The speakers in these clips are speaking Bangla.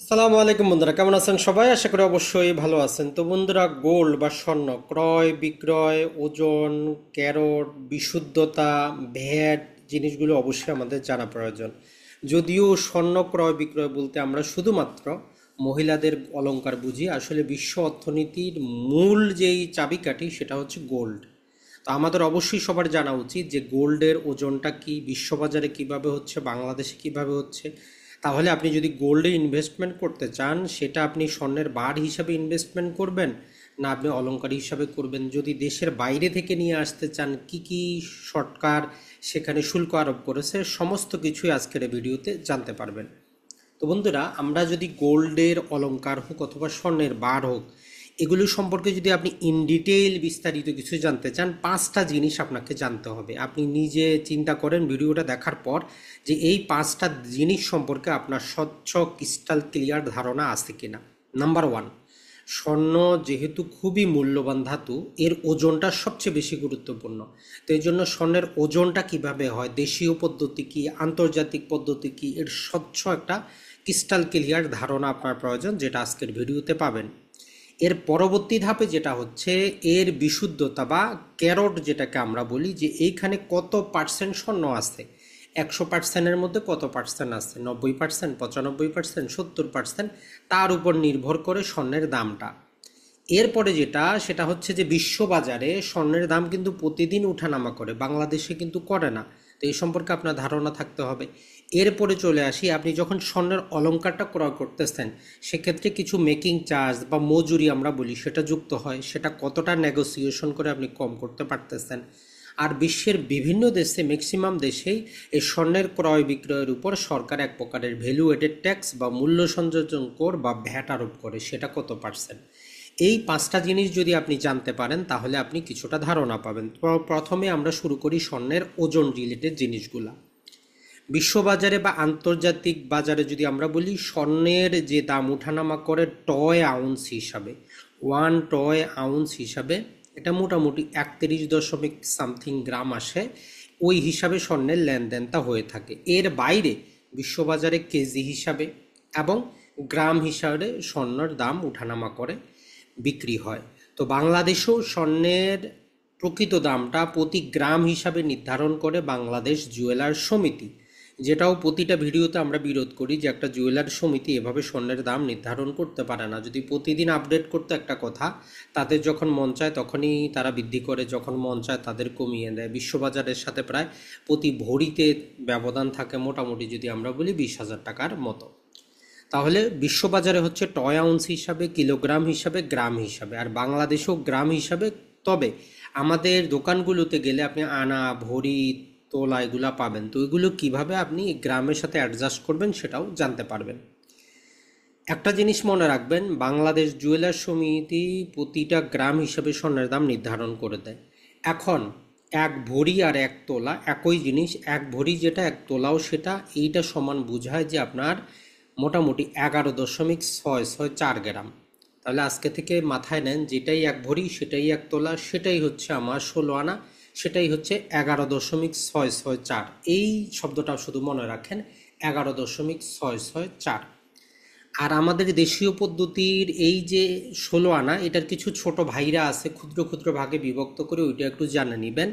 আসসালামু আলাইকুম বন্ধুরা, কেমন আছেন সবাই? আশা করি অবশ্যই ভালো আছেন। তো বন্ধুরা, গোল্ড বা স্বর্ণ ক্রয় বিক্রয়, ওজন, ক্যারট, বিশুদ্ধতা, ভ্যাট জিনিসগুলো অবশ্যই আমাদের জানা প্রয়োজন। যদিও স্বর্ণ ক্রয় বিক্রয় বলতে আমরা শুধুমাত্র মহিলাদের অলংকার বুঝি, আসলে বিশ্ব অর্থনীতির মূল যেই চাবিকাঠি সেটা হচ্ছে গোল্ড। তো আমাদের অবশ্যই সবার জানা উচিত যে গোল্ডের ওজনটা কি, বিশ্ববাজারে কিভাবে হচ্ছে, বাংলাদেশে কিভাবে হচ্ছে। তাহলে আপনি যদি গোল্ডে ইনভেস্টমেন্ট করতে চান, সেটা আপনি স্বর্ণের বার হিসাবে ইনভেস্টমেন্ট করবেন না আপনি অলংকার হিসাবে করবেন। যদি দেশের বাইরে থেকে নিয়ে আসতে চান, কি কি সরকার সেখানে শুল্ক আরোপ করেছে, সমস্ত কিছুই আজকের এই ভিডিওতে জানতে পারবেন। তো বন্ধুরা, আমরা যদি গোল্ডের অলংকার হোক অথবা স্বর্ণের বার হোক, এগুলো সম্পর্কে যদি আপনি ইন ডিটেইল বিস্তারিত কিছু জানতে চান, পাঁচটা জিনিস আপনাকে জানতে হবে। আপনি নিজে চিন্তা করেন ভিডিওটা দেখার পর যে এই পাঁচটা জিনিস সম্পর্কে আপনার স্বচ্ছ ক্রিস্টাল ক্লিয়ার ধারণা আছে কিনা। নাম্বার ওয়ান, স্বর্ণ যেহেতু খুবই মূল্যবান ধাতু, এর ওজনটা সবচেয়ে বেশি গুরুত্বপূর্ণ। তো এই জন্য স্বর্ণের ওজনটা কিভাবে হয়, দেশীয় পদ্ধতি কি, আন্তর্জাতিক পদ্ধতি কি, এর স্বচ্ছ একটা ক্রিস্টাল ক্লিয়ার ধারণা আপনার প্রয়োজন, যেটা আজকের ভিডিওতে পাবেন। এর পরবর্তী ধাপে যেটা হচ্ছে এর বিশুদ্ধতা বা ক্যারট, যেটাকে আমরা বলি যে এইখানে কত পার্সেন্ট স্বর্ণ আছে, 100%-এর মধ্যে কত পার্সেন্ট আছে, 90%, 95%, 70%, তার উপর নির্ভর করে স্বর্ণের দামটা। এরপরে যেটা সেটা হচ্ছে যে বিশ্ববাজারে স্বর্ণের দাম কিন্তু প্রতিদিন ওঠানামা করে, বাংলাদেশে কিন্তু করে না। তো এই সম্পর্কে আপনার ধারণা থাকতে হবে। এরপরে চলে আসি, আপনি যখন স্বর্ণের অলংকারটা ক্রয় করতেছেন, সেক্ষেত্রে কিছু মেকিং চার্জ বা মজুরি আমরা বলি সেটা যুক্ত হয়, সেটা কতটা নেগোসিয়েশন করে আপনি কম করতে পারতেছেন। আর বিশ্বের বিভিন্ন দেশে, ম্যাক্সিমাম দেশেই এই স্বর্ণের ক্রয় বিক্রয়ের উপর সরকার এক প্রকারের ভ্যালু এডেড ট্যাক্স বা মূল্য সংযোজন কর বা ভ্যাট আরোপ করে, সেটা কত পার্সেন্ট। এই পাঁচটা জিনিস যদি আপনি জানতে পারেন তাহলে আপনি কিছুটা ধারণা পাবেন। তো প্রথমে আমরা শুরু করি স্বর্ণের ওজন রিলেটেড জিনিসগুলা। বিশ্ববাজারে বা আন্তর্জাতিক বাজারে যদি আমরা বলি, স্বর্ণের যে দাম ওঠানামা করে টয় আউন্স হিসাবে, 1 টয় আউন্স হিসাবে এটা মোটামুটি 31 দশমিক গ্রাম আসে। ওই হিসাবে স্বর্ণের লেনদেনটা হয়ে থাকে। এর বাইরে বিশ্ববাজারে কেজি হিসাবে এবং গ্রাম হিসাবে স্বর্ণের দাম ওঠানামা করে বিক্রি হয়। তো বাংলাদেশেও স্বর্ণের প্রকৃত দামটা প্রতি গ্রাম হিসাবে নির্ধারণ করে বাংলাদেশ জুয়েলার সমিতি, যেটাও প্রতিটা ভিডিওতে আমরা বিরোধ করি যে একটা জুয়েলার সমিতি এভাবে স্বর্ণের দাম নির্ধারণ করতে পারে না। যদি প্রতিদিন আপডেট করতে একটা কথা, তাদের যখন মন চায় তখনই তারা বৃদ্ধি করে, যখন মন চায় তাদের কমিয়ে দেয়। বিশ্ববাজারের সাথে প্রায় প্রতি ভরিতে ব্যবধান থাকে মোটামুটি যদি আমরা বলি 20,000 টাকার মতো। তাহলে বিশ্ববাজারে হচ্ছে টয় আউন্স হিসাবে, কিলোগ্রাম হিসাবে, গ্রাম হিসাবে, আর বাংলাদেশেও গ্রাম হিসাবে। তবে আমাদের দোকানগুলোতে গেলে আপনি আনা, ভরি, তোলা এগুলা পাবেন। তো এগুলো কিভাবে আপনি গ্রামের সাথে অ্যাডজাস্ট করবেন সেটাও জানতে পারবেন। একটা জিনিস মনে রাখবেন, বাংলাদেশ জুয়েলার সমিতি প্রতিটা গ্রাম হিসাবে স্বর্ণের দাম নির্ধারণ করে দেয়। এখন এক ভরি আর এক তোলা একই জিনিস। এক ভরি যেটা, এক তোলাও সেটা, এইটা সমান বোঝায় যে আপনার মোটামুটি 11.664 গ্রাম। তাহলে আজকে থেকে মাথায় নেন, যেটাই এক ভরি সেটাই এক তোলা, সেটাই হচ্ছে আমার 16 আনা, সেটাই হচ্ছে 11.664। এই শব্দটা শুধু মনে রাখেন, 11.664। আর আমাদের দেশীয় পদ্ধতির এই যে 16 আনা, এটার কিছু ছোট ভাইরা আছে, ক্ষুদ্র ক্ষুদ্র ভাগে বিভক্ত করে, ওইটা একটু জানে নেবেন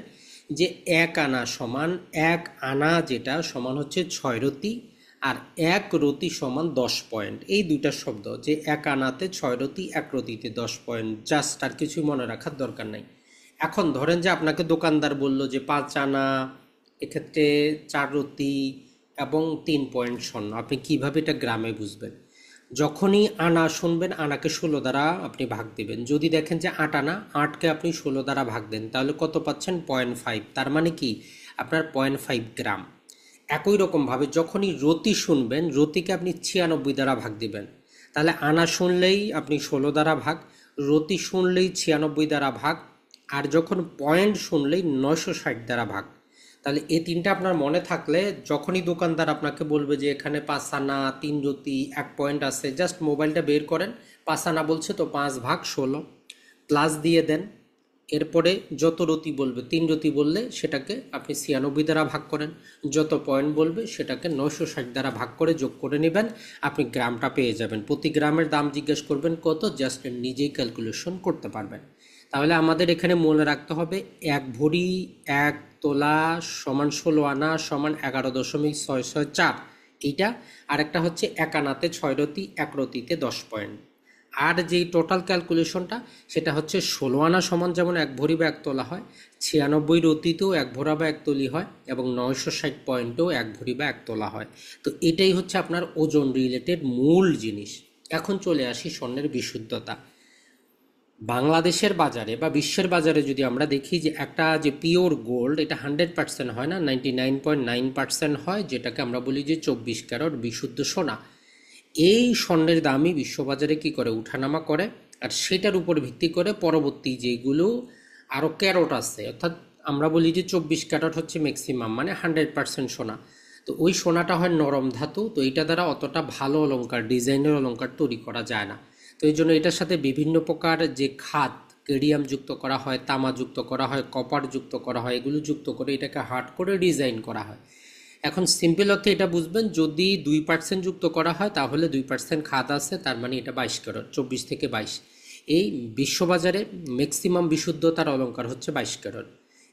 যে 1 আনা সমান, 1 আনা যেটা সমান হচ্ছে 6 রতি, আর 1 রতি সমান 10 পয়েন্ট। এই দুইটা শব্দ, যে 1 আনাতে 6 রতি, 1 রতিতে 10 পয়েন্ট, জাস্ট, আর কিছুই মনে রাখার দরকার নাই। এখন ধরেন যে আপনাকে দোকানদার বলল যে 5 আনা, এক্ষেত্রে 4 রতি এবং 3 পয়েন্ট স্বর্ণ, আপনি কিভাবে এটা গ্রামে বুঝবেন? যখনই আনা শুনবেন, আনাকে 16 দ্বারা আপনি ভাগ দিবেন। যদি দেখেন যে 8 আনা, 8কে আপনি 16 দ্বারা ভাগ দেন, তাহলে কত পাচ্ছেন? 0.5। তার মানে কি? আপনার 0.5 গ্রাম। একই রকমভাবে যখনই রতি শুনবেন, রতিকে আপনি 96 দ্বারা ভাগ দিবেন। তাহলে আনা শুনলেই আপনি 16 দ্বারা ভাগ, রতি শুনলেই 96 দ্বারা ভাগ, আর যখন পয়েন্ট শুনলেই 960 দ্বারা ভাগ। তাহলে এই তিনটা আপনার মনে থাকলে, যখনই দোকানদার আপনাকে বলবে যে এখানে 5 আনা, 3 রতি, 1 পয়েন্ট আছে, জাস্ট মোবাইলটা বের করেন, 5 আনা বলছে তো 5 ভাগ 16 প্লাস দিয়ে দেন, এরপরে যত রতি বলবে, 3 রতি বললে সেটাকে আপনি 96 দ্বারা ভাগ করেন, যত পয়েন্ট বলবে সেটাকে 960 দ্বারা ভাগ করে যোগ করে নেবেন, আপনি গ্রামটা পেয়ে যাবেন। প্রতি গ্রামের দাম জিজ্ঞেস করবেন কত, জাস্ট নিজেই ক্যালকুলেশন করতে পারবেন। তাহলে আমাদের এখানে মনে রাখতে হবে 1 ভরি 1 তোলা সমান 16 আনা সমান 11.664, এইটা। আরেকটা হচ্ছে 1 আনাতে 6 রতি, 1 রতিতে 10 পয়েন্ট। আর যেই টোটাল ক্যালকুলেশনটা সেটা হচ্ছে 16 আনা সমান যেমন 1 ভরি বা 1 তোলা হয়, 96 রতিতেও 1 ভরা বা 1 তলি হয়, এবং 960 পয়েন্টেও 1 ভরি বা 1 তোলা হয়। তো এটাই হচ্ছে আপনার ওজন রিলেটেড মূল জিনিস। এখন চলে আসি স্বর্ণের বিশুদ্ধতা। বাংলাদেশের বাজারে বা বিশ্বের বাজারে যদি আমরা দেখি যে একটা যে পিওর গোল্ড, এটা 100% হয় না, 99.9% হয়, যেটাকে আমরা বলি যে 24 ক্যারেট বিশুদ্ধ সোনা। এই স্বর্ণের দামই বিশ্ববাজারে কি করে, উঠানামা করে। আর সেটার উপর ভিত্তি করে পরবর্তী যেগুলো আরও ক্যারট আছে, অর্থাৎ আমরা বলি যে 24 ক্যারেট হচ্ছে ম্যাক্সিমাম, মানে 100% সোনা। তো ওই সোনাটা হয় নরম ধাতু, তো এটা দ্বারা অতটা ভালো অলংকার, ডিজাইনের অলংকার তৈরি করা যায় না। তো এই জন্য এটার সাথে বিভিন্ন প্রকার যে খাত, কেডিয়াম যুক্ত করা হয়, তামা যুক্ত করা হয়, কপার যুক্ত করা হয়, এগুলো যুক্ত করে এটাকে হার্ড করে ডিজাইন করা হয়। এখন সিম্পল অর্থে এটা বুঝবেন, যদি 2% যুক্ত করা হয় তাহলে 2% খাদ আছে, তার মানে এটা 22 ক্যারেট, 24 থেকে 22। এই বিশ্ববাজারে ম্যাক্সিমাম বিশুদ্ধতার অলংকার হচ্ছে 22 ক্যারেট।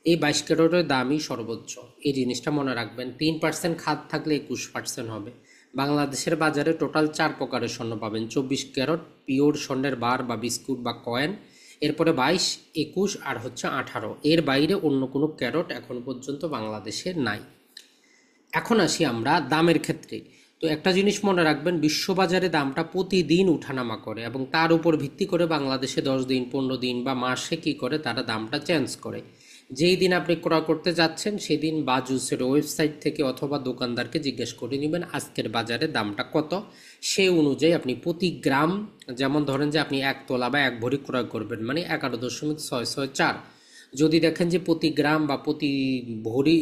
এই 22 ক্যারেটের দামই সর্বোচ্চ, এই জিনিসটা মনে রাখবেন। 3% খাদ থাকলে 21% হবে। বাংলাদেশের বাজারে টোটাল 4 প্রকারের স্বর্ণ পাবেন। 24 ক্যারেট পিওর স্বর্ণের বার বা বিস্কুট বা কয়েন, এরপরে 22, 21 আর হচ্ছে 18। এর বাইরে অন্য কোনো ক্যারেট এখন পর্যন্ত বাংলাদেশে নাই। এখন আসি আমরা দামের ক্ষেত্রে। তো একটা জিনিস মনে রাখবেন, বিশ্ববাজারে দামটা প্রতিদিন উঠানামা করে, এবং তার উপর ভিত্তি করে বাংলাদেশে 10 দিন, 15 দিন বা মাসে কি করে তারা দামটা চেঞ্জ করে। যেই দিন আপনি ক্রয় করতে যাচ্ছেন সেদিন বাজুসের ওয়েবসাইট থেকে অথবা দোকানদারকে জিজ্ঞেস করে নেবেন আজকের বাজারে দামটা কত। সেই অনুযায়ী আপনি প্রতি গ্রাম, যেমন ধরেন যে আপনি 1 তোলা বা 1 ভরি ক্রয় করবেন, মানে 11.664। যদি দেখেন যে প্রতি গ্রাম বা প্রতি ভরি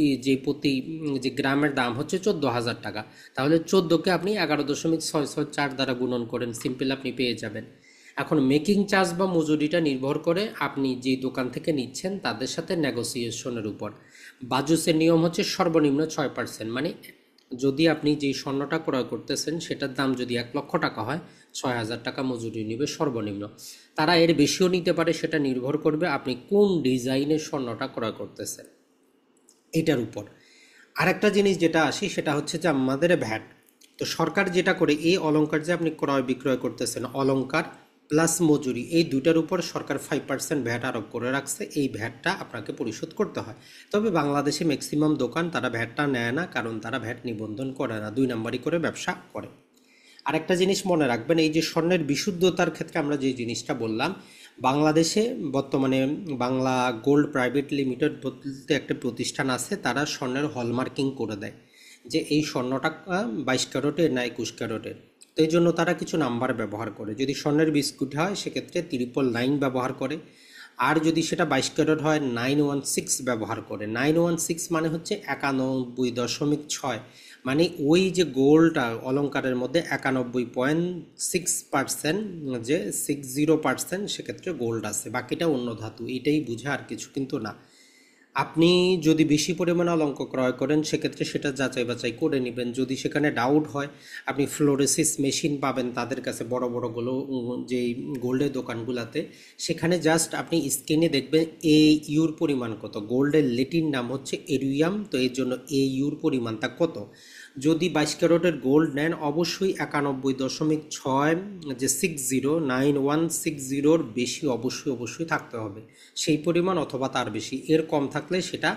যে গ্রামের দাম হচ্ছে 14,000 টাকা, তাহলে 14কে আপনি 11.664 দ্বারা গুণন করেন, সিম্পল আপনি পেয়ে যাবেন। এখন মেকিং চার্জ বা মজুরিটা নির্ভর করে আপনি যে দোকান থেকে নিচ্ছেন তাদের সাথে নেগোসিয়েশনের উপর। বাজুসের নিয়ম হচ্ছে সর্বনিম্ন 6%, মানে যদি আপনি যেই স্বর্ণটা ক্রয় করতেছেন সেটার দাম যদি 1 লক্ষ টাকা হয়, 6,000 টাকা মজুরি নেবে সর্বনিম্ন। তারা এর বেশিও নিতে পারে, সেটা নির্ভর করবে আপনি কোন ডিজাইনের স্বর্ণটা ক্রয় করতেছেন এটার উপর। আরেকটা জিনিস যেটা আসি সেটা হচ্ছে যে আমাদের ভ্যাট। তো সরকার যেটা করে, এই অলংকার যে আপনি ক্রয় বিক্রয় করতেছেন, অলংকার প্লাস মজুরি, এই দুইটার উপর সরকার 5% ভ্যাট আরোপ করে রাখছে। এই ভ্যাটটা আপনাকে পরিশোধ করতে হয়। তবে বাংলাদেশে ম্যাক্সিমাম দোকান তারা ভ্যাটটা নেয় না, কারণ তারা ভ্যাট নিবন্ধন করে না, 2 নাম্বারই করে ব্যবসা করে। আরেকটা জিনিস মনে রাখবেন, এই যে স্বর্ণের বিশুদ্ধতার ক্ষেত্রে আমরা যে জিনিসটা বললাম, বাংলাদেশে বর্তমানে বাংলা গোল্ড প্রাইভেট লিমিটেড বলতে একটা প্রতিষ্ঠান আছে, তারা স্বর্ণের হলমার্কিং করে দেয় যে এই স্বর্ণটা 22 ক্যারেটের না 21 ক্যারেটের। তো এই জন্য তারা কিছু নাম্বার ব্যবহার করে। যদি স্বর্ণের বিস্কুট হয় সেক্ষেত্রে 999 ব্যবহার করে, আর যদি সেটা 22 ক্যারেট হয় 916 ব্যবহার করে। 916 মানে হচ্ছে 91.6, মানে ওই যে গোল্ডটা অলংকারের মধ্যে 91.6%, যে 60% সেক্ষেত্রে গোল্ড আছে, বাকিটা অন্য ধাতু। এটাই বুঝে, আর কিছু কিন্তু না। আপনি যদি বেশি পরিমাণে অলঙ্ক ক্রয় করেন সেক্ষেত্রে সেটা যাচাই বাছাই করে নেবেন। যদি সেখানে ডাউট হয়, আপনি ফ্লোরেসিস মেশিন পাবেন তাদের কাছে, বড় বড়গুলো যেই গোল্ডের দোকানগুলোতে, সেখানে জাস্ট আপনি স্ক্রিনে দেখবেন এ ইউর পরিমাণ কত। গোল্ডের লেটিন নাম হচ্ছে এরিয়াম, তো এর জন্য এ ইউর পরিমাণটা কত। যদি 22 ক্যারেটের গোল্ড নেন অবশ্যই 91.6, যে 9160 বেশি অবশ্যই থাকতে হবে, সেই পরিমাণ অথবা তার বেশি। এর কম থাকলে সেটা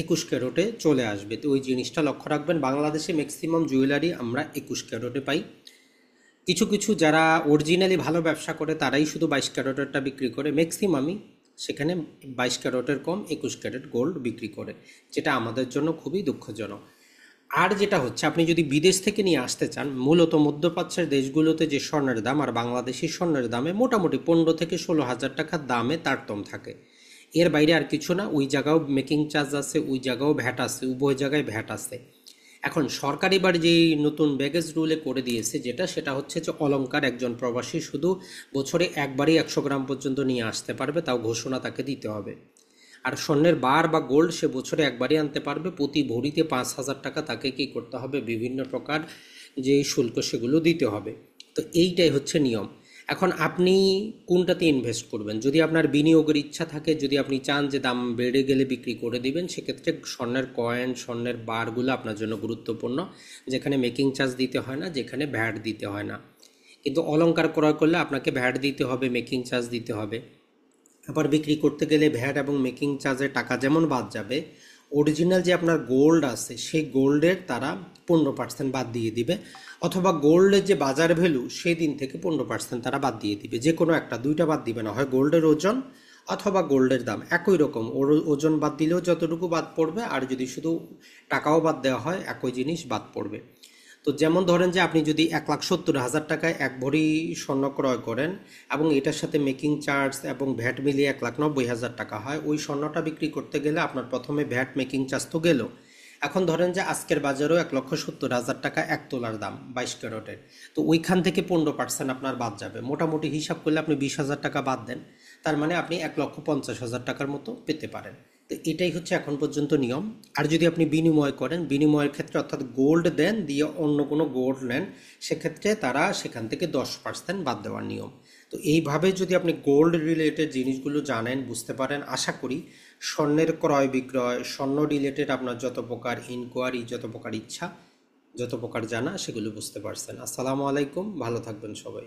21 ক্যারেটে চলে আসবে। তো ওই জিনিসটা লক্ষ্য রাখবেন। বাংলাদেশে ম্যাক্সিমাম জুয়েলারি আমরা 21 ক্যারেটে পাই। কিছু কিছু যারা অরিজিনালি ভালো ব্যবসা করে তারাই শুধু 22 ক্যারেটেরটা বিক্রি করে, ম্যাক্সিমামই সেখানে 22 ক্যারেটের কম 21 ক্যারেট গোল্ড বিক্রি করে, যেটা আমাদের জন্য খুবই দুঃখজনক। আর যেটা হচ্ছে, আপনি যদি বিদেশ থেকে নিয়ে আসতে চান, মূলত মধ্যপ্রাচ্যের দেশগুলোতে যে স্বর্ণের দাম আর বাংলাদেশি স্বর্ণের দামে মোটামুটি 15 থেকে 16,000 টাকার দামে তারতম্য থাকে। এর বাইরে আর কিছু না। ওই জায়গাও মেকিং চার্জ আছে, ওই জায়গাও ভ্যাট আছে, উভয় জায়গায় ভ্যাট আছে। এখন সরকার এবার যেই নতুন ব্যাগেজ রুলে করে দিয়েছে সেটা হচ্ছে যে অলংকার একজন প্রবাসী শুধু বছরে একবারই 100 গ্রাম পর্যন্ত নিয়ে আসতে পারবে, তাও ঘোষণা তাকে দিতে হবে। আর স্বর্ণের বার বা গোল্ড সে বছরে একবারই আনতে পারবে, প্রতি ভরিতে 5,000 টাকা তাকে কি করতে হবে, বিভিন্ন প্রকার যে শুল্ক সেগুলো দিতে হবে। তো এইটাই হচ্ছে নিয়ম। এখন আপনি কোনটাতে ইনভেস্ট করবেন? যদি আপনার বিনিয়োগের ইচ্ছা থাকে, যদি আপনি চান যে দাম বেড়ে গেলে বিক্রি করে দিবেন, সেক্ষেত্রে স্বর্ণের কয়েন, স্বর্ণের বারগুলো আপনার জন্য গুরুত্বপূর্ণ, যেখানে মেকিং চার্জ দিতে হয় না, যেখানে ভ্যাট দিতে হয় না। কিন্তু অলংকার ক্রয় করলে আপনাকে ভ্যাট দিতে হবে, মেকিং চার্জ দিতে হবে। আবার বিক্রি করতে গেলে ভ্যাট এবং মেকিং চার্জের টাকা যেমন বাদ যাবে, অরিজিনাল যে আপনার গোল্ড আছে সেই গোল্ডের তারা 15% বাদ দিয়ে দিবে, অথবা গোল্ডের যে বাজার ভ্যালু সেই দিন থেকে 15% তারা বাদ দিয়ে দিবে। যে কোনো একটা, দুইটা বাদ দিবে না, হয় গোল্ডের ওজন অথবা গোল্ডের দাম একই রকম, ওজন বাদ দিলেও যতটুকু বাদ পড়বে, আর যদি শুধু টাকাও বাদ দেওয়া হয় একই জিনিস বাদ পড়বে। তো যেমন ধরেন যে আপনি যদি 1,70,000 টাকায় এক ভরি স্বর্ণ ক্রয় করেন এবং এটার সাথে মেকিং চার্জ এবং ভ্যাট মিলিয়ে 1,90,000 টাকা হয়, ওই স্বর্ণটা বিক্রি করতে গেলে আপনার প্রথমে ভ্যাট মেকিং চার্জ তো গেল। এখন ধরেন যে আজকের বাজারেও 1,70,000 টাকা এক তোলার দাম 22 ক্যারেটের, তো ওইখান থেকে 15% আপনার বাদ যাবে। মোটামুটি হিসাব করলে আপনি 20,000 টাকা বাদ দেন, তার মানে আপনি 1,50,000 টাকার মতো পেতে পারেন। তো এটাই হচ্ছে এখন পর্যন্ত নিয়ম। আর যদি আপনি বিনিময় করেন, বিনিময়ের ক্ষেত্রে অর্থাৎ গোল্ড দেন দিয়ে অন্য কোনো গোল্ড নেন, সেক্ষেত্রে তারা সেখান থেকে 10% বাদ দেওয়ার নিয়ম। তো এইভাবে যদি আপনি গোল্ড রিলেটেড জিনিসগুলো জানেন, বুঝতে পারেন, আশা করি স্বর্ণের ক্রয় বিক্রয়, স্বর্ণ রিলেটেড আপনার যত প্রকার ইনকোয়ারি, যত প্রকার ইচ্ছা, যত প্রকার জানা, সেগুলো বুঝতে পারছেন। আসসালামু আলাইকুম, ভালো থাকবেন সবাই।